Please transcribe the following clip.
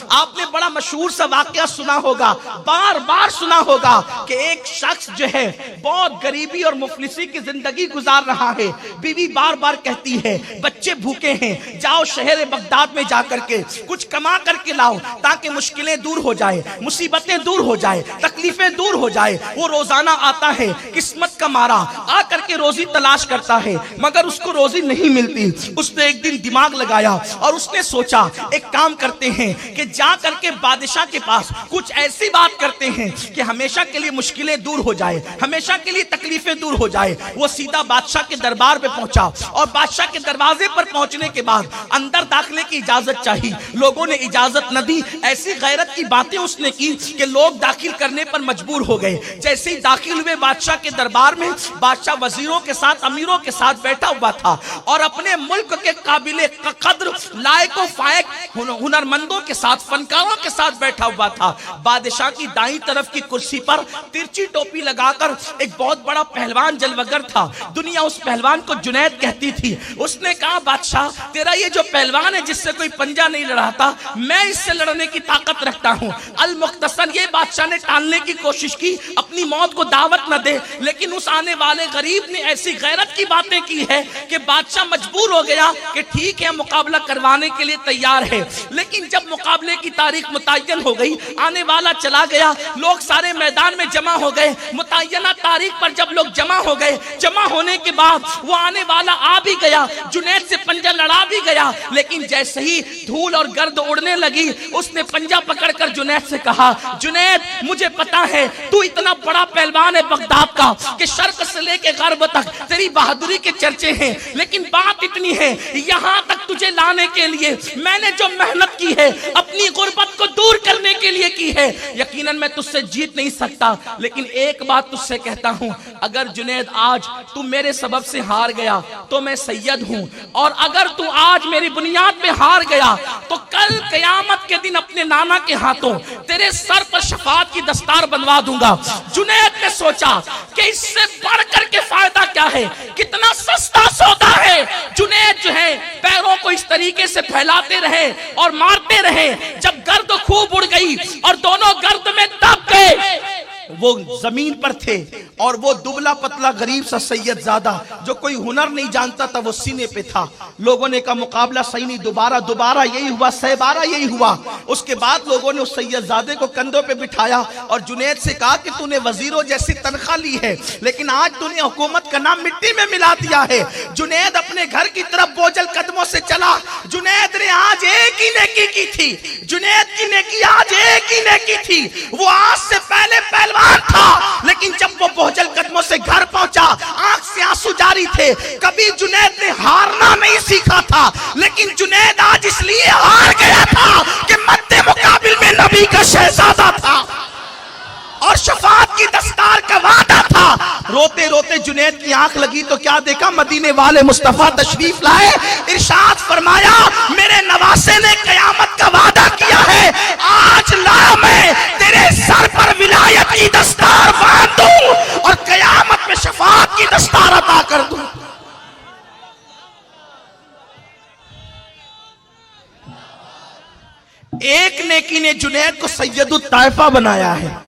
آپ نے بڑا مشہور سا واقعہ سنا ہوگا، بار بار سنا ہوگا کہ ایک شخص جو ہے بہت غریبی اور مفلسی کی زندگی گزار رہا ہے، بیوی بار بار کہتی ہے بچے بھوکے ہیں، جاؤ شہر بغداد میں جا کر کے کچھ کما کر کے لاؤ تاکہ مشکلیں دور ہو جائے، مصیبتیں دور ہو جائے، تکلیفیں دور ہو جائے۔ وہ روزانہ آتا ہے قسمت کا مارا، آ کر کے روزی تلاش کرتا ہے مگر اس کو روزی نہیں ملتی۔ اس نے ایک دن دماغ لگایا اور اس نے سوچا ایک کام کرتے ہیں کہ جا کر کے بادشاہ کے پاس کچھ ایسی بات کرتے ہیں کہ ہمیشہ کے لیے مشکلیں دور ہو جائے، ہمیشہ کے لیے تکلیفیں دور ہو جائے۔ وہ سیدھا بادشاہ کے دربار پہ پہنچا اور بادشاہ کے دروازے پر پہنچنے کے بعد اندر داخلے کی اجازت چاہی، لوگوں نے اجازت نہ دی۔ ایسی غیرت کی باتیں اس نے کی کہ لوگ داخل کرنے پر مجبور ہو گئے۔ جیسے ہی داخل ہوئے بادشاہ کے دربار میں، بادشاہ وزیروں کے ساتھ امیروں کے ساتھ بیٹھا ہوا تھا اور اپنے ملک کے قابل قدر لائق و فائق ہنرمندوں کے ساتھ، فنکاروں کے ساتھ بیٹھا ہوا تھا۔ بادشاہ کی دائیں طرف کی کرسی پر ترچی ٹوپی لگا کر ایک بہت بڑا پہلوان جلوگر تھا، دنیا اس پہلوان کو جنید کہتی تھی۔ اس نے کہا بادشاہ تیرا یہ جو پہلوان ہے جس سے کوئی پنجہ نہیں لڑاتا، میں اس سے لڑنے کی طاقت رکھتا ہوں۔ المختصر یہ بادشاہ نے ٹالنے کی کوشش کی، اپنی موت کو دعوت نہ دے، لیکن اس آنے والے غریب نے ایسی غیرت کی باتیں کی ہے کہ بادشاہ مجبور ہو گیا کہ ٹھیک ہے مقابلہ کروانے کے لیے تیار ہے۔ لیکن جب مقابلے کی تاریخ متعین ہو گئی، آنے والا چلا گیا، لوگ سارے میدان میں جمع ہو گئے۔ متعینہ تاریخ پر جب لوگ جمع ہو گئے، جمع ہونے کے بعد وہ آنے والا آ بھی گیا، جنید سے پنجہ لڑا بھی گیا، لیکن جیسے ہی دھول اور گرد اڑنے لگی، اس نے پنجہ پکڑ کر جنید سے کہا جنید مجھے پتا ہے تو اتنا بڑا پہلوان ہے بغداد کا کہ شرق سے لے کے غرب تک تیری بہادری کے چرچے ہیں، لیکن بات اتنی ہے یہاں تک تجھے لانے کے لیے میں نے جو محنت کی ہے اپنی غربت کو دور کرنے کے لیے کی ہے، یقیناً میں تجھ سے جیت نہیں سکتا، لیکن ایک بات تجھ سے کہتا ہوں اگر جنید آج تو میرے سبب سے ہار گیا تو میں سید ہوں، اور اگر تو آج میری بنیاد پہ ہار گیا تو کل قیامت کے دن اپنے نانا کے ہاتھوں تیرے سر پر شفاعت کی دستار بنوا دوں گا۔ جنید نے سوچا کہ اس سے بڑھ کر کے فائدہ کیا ہے، کتنا سستا سودا ہے۔ جنید جو ہے پیروں کو اس طریقے سے پھیلاتے رہے اور مارتے رہے، جب گرد خوب اڑ گئی اور دونوں گرد میں دب گئے، وہ زمین پر تھے اور وہ دبلا پتلا غریب سا سید زادہ جو کوئی ہنر نہیں جانتا تھا وہ سینے پہ تھا۔ لوگوں نے کہا مقابلہ صحیح نہیں، دوبارہ یہی ہوا، سہ بارہ یہی ہوا۔ اس کے بعد لوگوں نے اس سید زادے کو کندھوں پہ بٹھایا اور جنید سے کہا کہ تو نے وزیروں جیسی تنخواہ لی ہے لیکن آج تو نے حکومت کا نام مٹی میں ملا دیا ہے۔ جنید اپنے گھر کی طرف بوجھل قدموں سے چلا۔ جنید نے آج ایک ہی نیکی کی تھی، جنید کی نیکی آج ایک ہی نیکی تھی، وہ آج سے پہلے پہلوان تھا، لیکن جب وہ بوجھل قدموں سے گھر پہنچا آنکھ سے آنسو جاری تھے۔ کبھی جنید نے ہارنا نہیں سیکھا تھا، لیکن جنید آج اس لیے ہار گیا تھا کہ مد مقابل میں نبی کا شہزادہ تھا اور شفاعت کی دستار کا وعدہ تھا۔ روتے روتے جنید کی آنکھ لگی تو کیا دیکھا، مدینے والے مصطفیٰ تشریف لائے، ارشاد فرمایا میرے نواسے نے قیامت کا وعدہ کیا ہے، آج لا میں تیرے سر پر ولایت کی دستار باندھ دوں اور قیامت میں شفاعت کی دستار عطا کر دوں۔ ایک نیکی نے جنید کو سید الطائفہ بنایا ہے۔